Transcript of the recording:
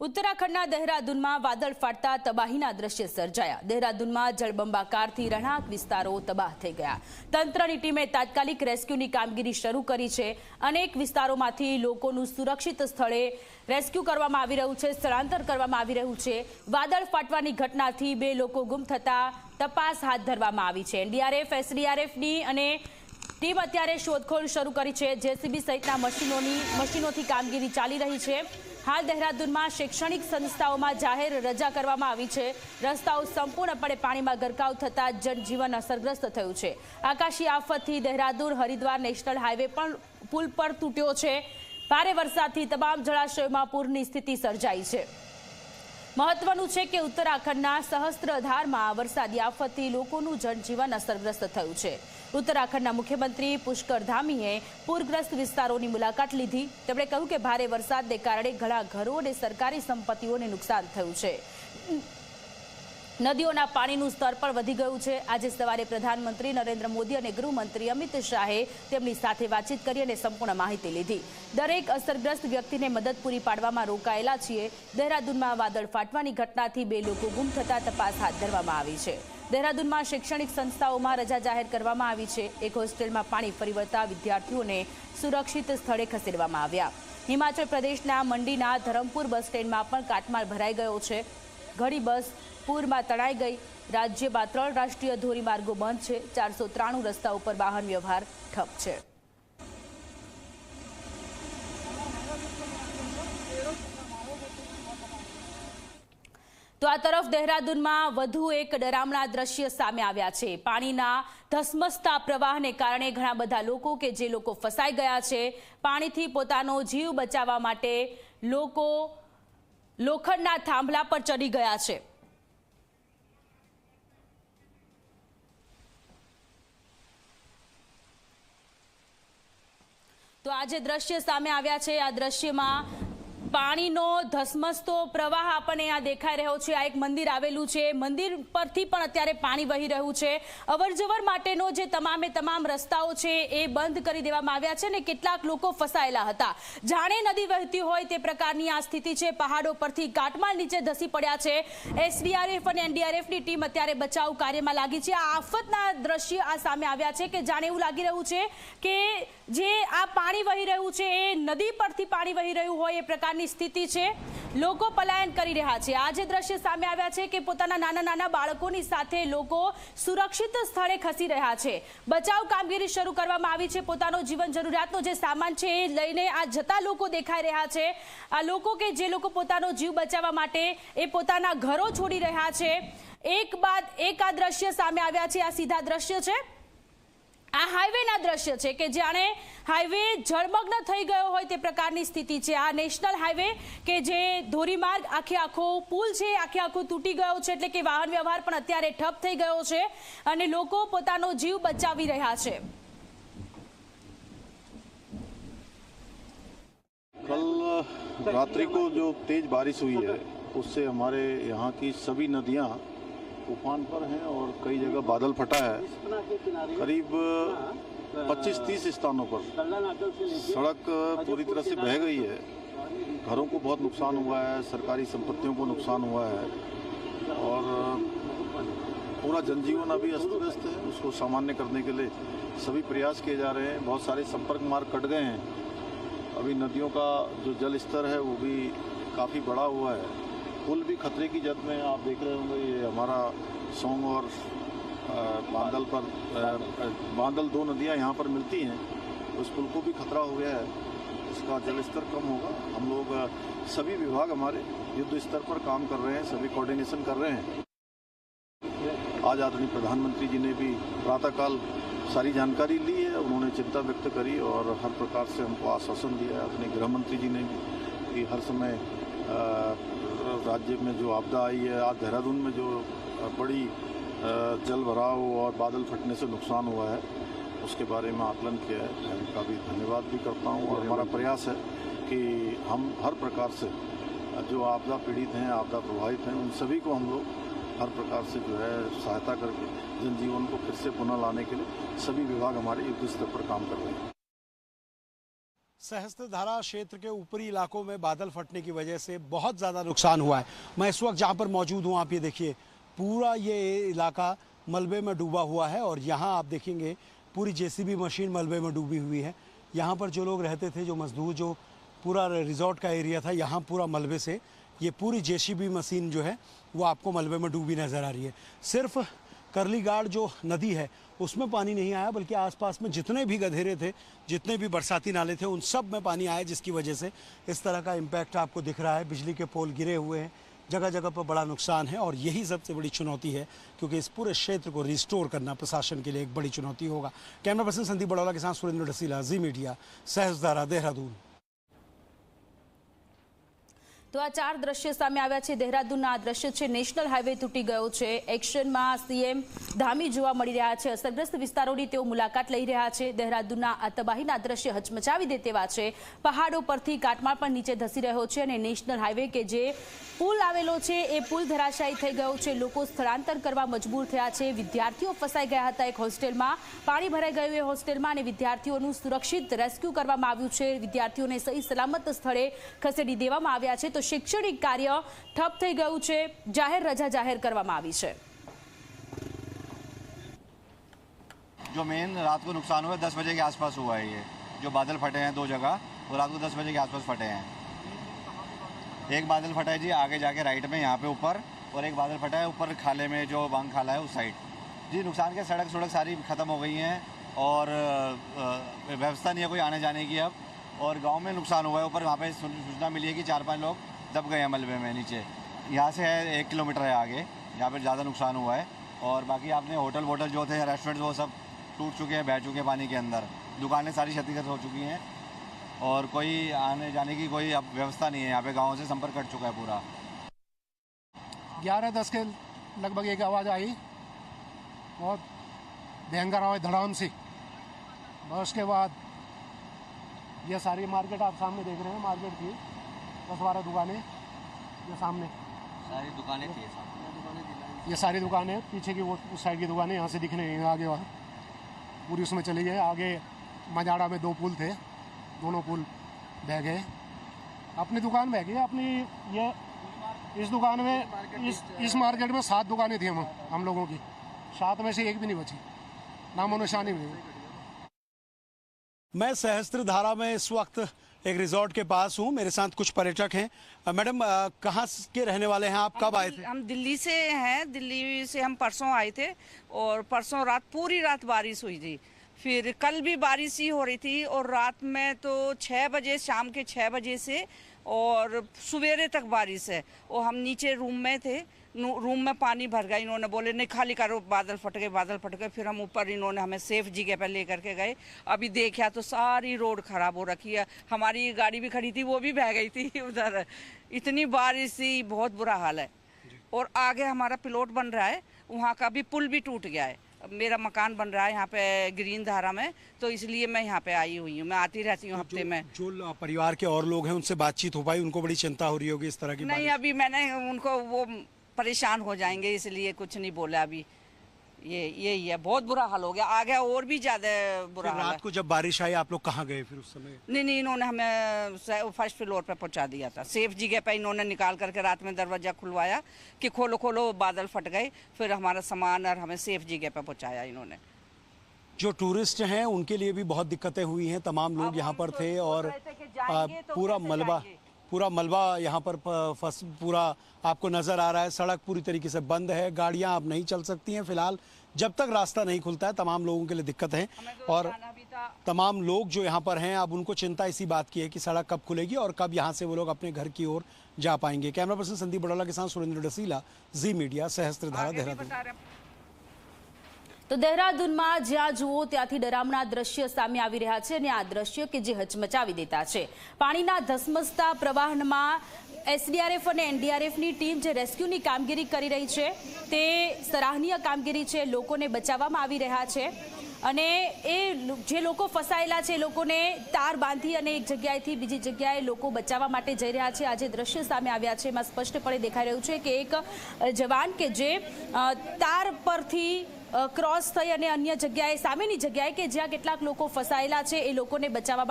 उत्तराखंडના દહેરાદૂનમાં વાદળ ફાટતા તબાહીના દ્રશ્ય સર્જાયા। દહેરાદૂનમાં જળબંબાકારથી રહેણાંક વિસ્તારો તબાહ થઈ ગયા। તંત્રની ટીમે તાત્કાલિક રેસ્ક્યુની કામગીરી શરૂ કરી છે। અનેક વિસ્તારોમાંથી લોકોનું સુરક્ષિત સ્થળે રેસ્ક્યુ કરવામાં આવી રહ્યું છે, સ્થળાંતર કરવામાં આવી રહ્યું છે। વાદળ ફાટવાની ઘટનાથી 2 લોકો ગુમ થતા તપાસ હાથ ધરવામાં આવી છે। એનડીઆરએફ, એસડીઆરએફની અને ટીમ અત્યારે શોધખોળ શરૂ કરી છે। જેસીબી સહિતના મશીનોથી કામગીરી ચાલી રહી છે। हाल देहरादून में शैक्षणिक संस्थाओं में जाहिर रजा करवामां आवी छे। रस्ताओं संपूर्णपणे पाणी में गरकाव थता जनजीवन असरग्रस्त थयुं छे। आकाशी आफतथी देहरादून हरिद्वार नेशनल हाईवे पण पुल पर तूट्यो छे। भारे वरसादथी तमाम जलाशयों पूરની स्थिति सर्जाई छे। महत्वनुं छे के उत्तराखंडना सहस्त्रधारमां वरसादी आफतथी लोकोनुं जनजीवन असरग्रस्त थयुं छे। उत्तराखंडना मुख्यमंत्री पुष्कर धामीए पूरग्रस्त विस्तारोनी मुलाकात लीधी। તેમણે કહ્યું કે ભારે વરસાદને કારણે ઘણા ઘરો અને સરકારી સંપત્તિઓને નુકસાન થયું છે। નદીઓના પાણીનું સ્તર પણ વધી ગયું છે। આજે સવારે પ્રધાનમંત્રી નરેન્દ્ર મોદી અને ગૃહમંત્રી અમિત શાહે તેમની સાથે વાતચીત કરી અને સંપૂર્ણ માહિતી લીધી। દરેક અસરગ્રસ્ત વ્યક્તિને મદદ પૂરી પાડવામાં રોકાયેલા છીએ। દહેરાદૂનમાં વાદળ ફાટવાની ઘટનાથી 2 લોકો ગુમ થતા તપાસ હાથ ધરવામાં આવી છે। देहरादून शैक्षणिक संस्थाओं में रजा जाहिर करवामां आवी छे। एक होस्टेल में पाणी फरी वळता विद्यार्थीओने सुरक्षित स्थळे खसेडवामां आव्या। हिमाचल प्रदेशना मंडीना धरमपुर बस स्टेन्ड में पण काटमाळ भराई गयो छे। घणी बस पूर में तणाई गई। राज्य में 3 राष्ट्रीय धोरीमार्गो बंध छे। 493 रस्ता पर वाहन व्यवहार ठप छे। तो आ तरफ देहरादून में वधु एक डरामणा दृश्य सामे आव्या छे। पाणीना धसमसता प्रवाहने कारणे घणा बधा लोको के जे लोको फसाई गया छे, पाणीथी पोतानो जीव बचाववा माटे लोको लोखंडना थांभला पर चढ़ी गया छे। तो आज दृश्य सामे आव्या छे। आ दृश्यमां पाणीनो धसमसतो प्रवाह आपणे आ देखाई रह्यो छे। आ एक मंदिर आवेलुं छे। मंदिर परथी पण अत्यारे पाणी वही रह्युं छे। अवरजवर माटेनो जे तमामे तमाम रस्ताओ छे ए बंध करी देवामां आव्या छे ने केटलाक लोको फसायेला हता। जाणे नदी वहेती होय ते प्रकारनी आ स्थिति छे। पहाड़ो परथी काटमाळ नीचे धसी पड्या छे। एसडीआरएफ अने एनडीआरएफनी टीम अत्यारे बचाव कार्यमां लागी छे। आ आफतना दृश्य आ सामे आव्या छे के जाणे एवुं लागी रह्युं छे के जे आ पाणी वही रह्युं छे ए नदी परथी पाणी वही रह्युं होय ए प्रकारनी स्थिति छे। लोको पलायन करी रह्या छे। आज दृश्य सामे आव्या छे के पोताना नाना नाना बाळकोनी साथे लोको सुरक्षित स्थळे खसी रह्या छे। बचाव कामगीरी शरू करवामां आवी छे। पोतानो जीवन जरूरियातनो जे सामान छे ए लईने आ जता लोको देखाई रह्या छे। आ लोको के जे लोको पोतानो जीव बचाववा माटे ए पोताना घरो छोडी रह्या छे। एक बाद एक आ दृश्य सामे आव्या छे। आ सीधा दृश्य छे। आ हाईवेना दृश्य छे के जाणे हाईवे जळमग्न थई गयो होय ते प्रकारनी स्थिति छे। आ नेशनल हाईवे के जे धोरीमार्ग आखे आखो पुल छे आखे आखो तूटी गयो छे એટલે કે વાહન વ્યવહાર પણ અત્યારે ઠપ થઈ ગયો છે અને લોકો પોતાનો જીવ બચાવી રહ્યા છે। कल रात्रि को जो तेज बारिश हुई है उससे हमारे यहाँ की सभी नदियाँ उफान पर हैं और कई जगह बादल फटा है। करीब 25-30 स्थानों पर सड़क पूरी तरह से बह गई है। घरों को बहुत नुकसान हुआ है, सरकारी संपत्तियों को नुकसान हुआ है और पूरा जनजीवन अभी अस्त व्यस्त है। उसको सामान्य करने के लिए सभी प्रयास किए जा रहे हैं। बहुत सारे संपर्क मार्ग कट गए हैं। अभी नदियों का जो जल स्तर है वो भी काफ़ी बढ़ा हुआ है। पुल भी खतरे की जद में, आप देख रहे होंगे ये हमारा सोंग और बांदल पर बांदल 2 नदियां यहाँ पर मिलती हैं। उस पुल को भी खतरा हो गया है। इसका जल स्तर कम होगा। हम लोग सभी विभाग हमारे युद्ध स्तर पर काम कर रहे हैं, सभी कोऑर्डिनेशन कर रहे हैं। आज आदरणीय प्रधानमंत्री जी ने भी प्रातःकाल सारी जानकारी ली है। उन्होंने चिंता व्यक्त करी और हर प्रकार से हमको आश्वासन दिया है। अपने गृह मंत्री जी ने भी कि हर समय राज्य में जो आपदा आई है, आज देहरादून में जो बड़ी जल भराव और बादल फटने से नुकसान हुआ है उसके बारे में आकलन किया है। मैं उनका भी धन्यवाद भी करता हूं और हमारा प्रयास है कि हम हर प्रकार से जो आपदा पीड़ित हैं, आपदा प्रभावित हैं, उन सभी को हम लोग हर प्रकार से जो है सहायता करके जनजीवन को फिर से पुनः लाने के लिए सभी विभाग हमारे युद्ध स्तर पर काम कर रहे हैं। सहस्त्रधारा क्षेत्र के ऊपरी इलाकों में बादल फटने की वजह से बहुत ज़्यादा नुकसान हुआ है। मैं इस वक्त जहाँ पर मौजूद हूँ, आप ये देखिए, पूरा ये इलाका मलबे में डूबा हुआ है और यहाँ आप देखेंगे पूरी जेसीबी मशीन मलबे में डूबी हुई है। यहाँ पर जो लोग रहते थे, जो मजदूर, जो पूरा रिजॉर्ट का एरिया था, यहाँ पूरा मलबे से ये पूरी जेसीबी मशीन जो है वो आपको मलबे में डूबी नज़र आ रही है। सिर्फ करलीगाड़ जो नदी है उसमें पानी नहीं आया, बल्कि आसपास में जितने भी गधेरे थे, जितने भी बरसाती नाले थे, उन सब में पानी आया, जिसकी वजह से इस तरह का इम्पैक्ट आपको दिख रहा है। बिजली के पोल गिरे हुए हैं, जगह जगह पर बड़ा नुकसान है और यही सबसे बड़ी चुनौती है, क्योंकि इस पूरे क्षेत्र को रिस्टोर करना प्रशासन के लिए एक बड़ी चुनौती होगा। कैमरा पर्सन संदीप बड़ौला के साथ सुरेंद्र डसीला, जी मीडिया, सहस्त्रधारा, देहरादून। તો આ ચાર દ્રશ્ય સામે આવ્યા છે દેહરાદૂનના। આ દ્રશ્ય છે, નેશનલ હાઈવે તૂટી ગયો છે। એક્શનમાં સીએમ ધામી જોવા મળી રહ્યા છે। અસરગ્રસ્ત વિસ્તારોની તેઓ મુલાકાત લઈ રહ્યા છે। દેહરાદૂનના આ તબાહીના દ્રશ્ય હચમચાવી દે તેવા છે। પહાડો પરથી કાટમાળ પણ નીચે ધસી રહ્યો છે અને નેશનલ હાઈવે કે જે પુલ આવેલો છે એ પુલ ધરાશાયી થઈ ગયો છે। લોકો સ્થળાંતર કરવા મજબૂર થયા છે। વિદ્યાર્થીઓ ફસાઈ ગયા હતા એક હોસ્ટેલમાં, પાણી ભરાઈ ગયું એ હોસ્ટેલમાં અને વિદ્યાર્થીઓનું સુરક્ષિત રેસ્ક્યુ કરવામાં આવ્યું છે। વિદ્યાર્થીઓને સહી સલામત સ્થળે ખસેડી દેવામાં આવ્યા છે। તો શૈક્ષણિક કાર્ય ઠપ થઈ ગયું છે। જાહેર રજા જાહેર કરવામાં આવી છે। जो मेन रात को नुकसान हुआ 10 बजे के आसपास हुआ है। ये जो बादल फटे हैं 2 जगह, वो रात को 10 बजे के आसपास फटे हैं। एक बादल फटा है जी आगे जाके राइट में यहाँ पे ऊपर, और एक बादल फटा है ऊपर खाले में, जो बांग खाला है उस साइड। जी नुकसान के सड़क सारी ख़त्म हो गई हैं और व्यवस्था नहीं है कोई आने जाने की अब। और गांव में नुकसान हुआ है ऊपर, वहाँ पे सूचना मिली है कि 4-5 लोग दब गए हैं मलबे में नीचे। यहाँ से है 1 किलोमीटर है आगे, यहाँ पर ज़्यादा नुकसान हुआ है। और बाकी आपने होटल वोटल जो थे, रेस्टोरेंट, वो सब टूट चुके हैं, बह चुके हैं पानी के अंदर। दुकानें सारी क्षतिग्रस्त हो चुकी हैं और कोई आने जाने की कोई अब व्यवस्था नहीं है। यहाँ पे गाँव से संपर्क कट चुका है पूरा। 11:10 के लगभग एक आवाज़ आई, बहुत भयंकर आवाज़, धड़ाम सी। बस उसके बाद ये सारी मार्केट आप सामने देख रहे हैं, मार्केट थी 10-12 दुकानें, ये सामने सारी दुकानें थी, ये सारी दुकानें, पीछे की वो उस साइड की दुकानें यहाँ से दिख रही हैं, आगे वहाँ पूरी उसमें चली गई। आगे मजाड़ा में 2 पुल थे, दोनों पुल बह गए। अपनी दुकान बह गई अपनी। ये इस दुकान में, इस मार्केट में 7 दुकानें थी हम लोगों की, 7 में से एक भी नहीं बची, नामो निशानी नहीं। मैं सहस्त्रधारा में इस वक्त एक रिजॉर्ट के पास हूँ, मेरे साथ कुछ पर्यटक हैं। मैडम, कहाँ के रहने वाले हैं आप? कब आए थे? हम दिल्ली से हैं। दिल्ली से हम परसों आए थे और परसों रात पूरी रात बारिश हुई थी। फिर कल भी बारिश ही हो रही थी और रात में तो 6 बजे, शाम के 6 बजे से और सवेरे तक बारिश है। और हम नीचे रूम में थे, रूम में पानी भर गया। इन्होंने बोले नहीं खाली करो, बादल फट गए, बादल फट गए। फिर हम ऊपर, इन्होंने हमें सेफ जगह पर लेकर के गए। अभी देखा तो सारी रोड खराब हो रखी है। हमारी गाड़ी भी खड़ी थी, वो भी बह गई थी उधर। इतनी बारिश थी, बहुत बुरा हाल है। और आगे हमारा प्लॉट बन रहा है, वहाँ का भी पुल भी टूट गया है। मेरा मकान बन रहा है यहाँ पे ग्रीन धारा में, तो इसलिए मैं यहाँ पे आई हुई हूँ। मैं आती रहती हूँ हफ्ते में। जो परिवार के और लोग हैं उनसे बातचीत हो पाई? उनको बड़ी चिंता हो रही होगी इस तरह की? नहीं, अभी मैंने उनको, वो परेशान हो जाएंगे इसलिए कुछ नहीं बोला अभी। यही है, बहुत बुरा हाल हो गया, आगे और भी ज्यादा बुरा हाल है। रात को जब बारिश आई आप लोग कहाँ गए फिर उस समय? नहीं, इन्होंने हमें फर्स्ट फ्लोर पे पहुंचा दिया था, सेफ जगह पे इन्होंने निकाल करके रात में दरवाजा खुलवाया कि खोलो खोलो, बादल फट गए। फिर हमारा सामान और हमें सेफ जगह पे पहुंचाया इन्होंने। जो टूरिस्ट हैं उनके लिए भी बहुत दिक्कतें हुई हैं। तमाम लोग यहाँ पर थे और पूरा मलबा यहाँ पर पूरा आपको नज़र आ रहा है। सड़क पूरी तरीके से बंद है, गाड़ियाँ अब नहीं चल सकती हैं फिलहाल, जब तक रास्ता नहीं खुलता है। तमाम लोगों के लिए दिक्कत है और तमाम लोग जो यहाँ पर हैं अब उनको चिंता इसी बात की है कि सड़क कब खुलेगी और कब यहाँ से वो लोग अपने घर की ओर जा पाएंगे। कैमरा पर्सन संदीप बड़ौला के साथ सुरेंद्र डसीला, जी मीडिया, सहस्त्रधारा, देहरादून। તો દેહરાદૂનમાં જ્યાં જુઓ ત્યાંથી ડરામણા દ્રશ્ય સામે આવી રહ્યા છે અને આ દ્રશ્ય કે જે હચમચાવી દેતા છે। પાણીના ધસમસતા પ્રવાહમાં એસડીઆરએફ અને એનડીઆરએફની ટીમ જે રેસ્ક્યુની કામગીરી કરી રહી છે તે સરાહનીય કામગીરી છે। લોકોને બચાવવામાં આવી રહ્યા છે અને એ જે લોકો ફસાયેલા છે એ લોકોને તાર બાંધી અને એક જગ્યાએથી બીજી જગ્યાએ લોકો બચાવવા માટે જઈ રહ્યા છે। આ જે દ્રશ્ય સામે આવ્યા છે એમાં સ્પષ્ટપણે દેખાઈ રહ્યું છે કે એક જવાન કે જે તાર પરથી ક્રોસ થઈ અને અન્ય જગ્યાએ, સામેની જગ્યાએ કે જ્યાં કેટલાક લોકો ફસાયેલા છે એ લોકોને બચાવવા